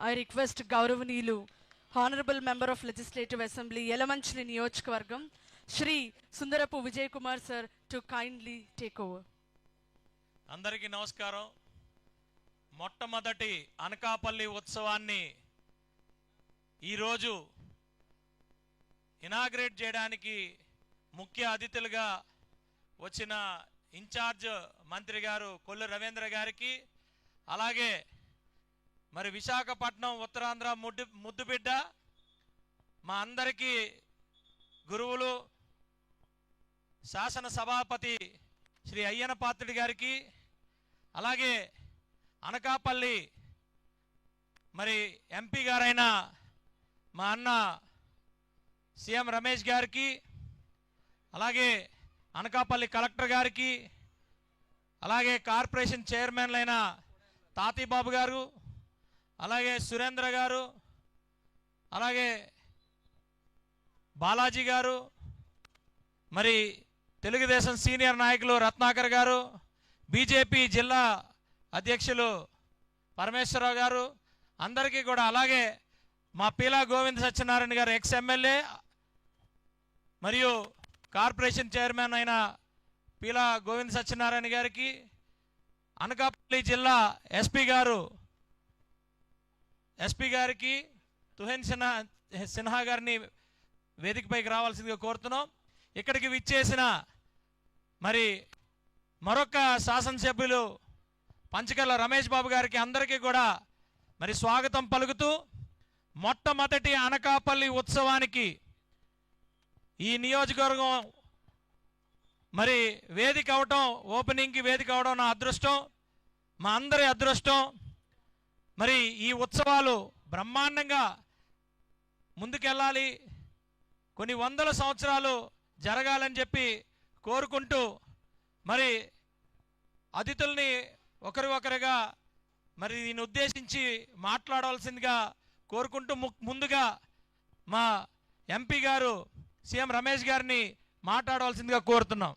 I request గౌరవనీయులు Honorable Member of Legislative Assembly Yalamanchili నియోజకవర్గం Shri Sundarapu Vijay Kumar sir to kindly take over. అందరికీ నమస్కారం. మొట్టమొదటి అనకాపల్లి ఉత్సవాన్ని ఈరోజు ఇనాగ్రేట్ చేయడానికి ముఖ్య అతిథులుగా వచ్చిన ఇన్ఛార్జ్ మంత్రి గారు కొల్లు రవీంద్ర గారికి, అలాగే మరి విశాఖపట్నం ఉత్తరాంధ్ర ముద్దుబిడ్డ మా అందరికీ గురువులు శాసన సభాపతి శ్రీ అయ్యన పాత్రుడి గారికి, అలాగే అనకాపల్లి మరి ఎంపీ గారైన మా అన్న సీఎం రమేష్ గారికి, అలాగే అనకాపల్లి కలెక్టర్ గారికి, అలాగే కార్పొరేషన్ చైర్మన్లైన తాతీబాబు గారు, అలాగే సురేంద్ర గారు, అలాగే బాలాజీ గారు, మరి తెలుగుదేశం సీనియర్ నాయకులు రత్నాకర్ గారు, బీజేపీ జిల్లా అధ్యక్షులు పరమేశ్వరరావు గారు, అందరికీ కూడా, అలాగే మా పీలా గోవింద్ సత్యనారాయణ గారు ఎక్స్ ఎమ్మెల్యే మరియు కార్పొరేషన్ చైర్మన్ అయిన పీలా గోవింద్ సత్యనారాయణ గారికి, అనకాపల్లి జిల్లా ఎస్పీ గారికి తుహిన్ సిన్హా గారిని వేదికపైకి రావాల్సిందిగా కోరుతున్నాం. ఇక్కడికి విచ్చేసిన మరి మరొక శాసనసభ్యులు పంచకర్ల రమేష్ బాబు గారికి అందరికీ కూడా మరి స్వాగతం పలుకుతూ, మొట్టమొదటి అనకాపల్లి ఉత్సవానికి ఈ నియోజకవర్గం మరి వేదిక అవటం, ఓపెనింగ్కి వేదిక అవడం నా అదృష్టం, మా అందరి అదృష్టం. మరి ఈ ఉత్సవాలు బ్రహ్మాండంగా ముందుకెళ్ళాలి, కొన్ని వందల సంవత్సరాలు జరగాలని చెప్పి కోరుకుంటూ, మరి అతిథుల్ని ఒకరిగా మరి దీన్ని ఉద్దేశించి మాట్లాడవలసిందిగా కోరుకుంటూ, ముందుగా మా ఎంపీ గారు సీఎం రమేష్ గారిని మాట్లాడవలసిందిగా కోరుతున్నాం.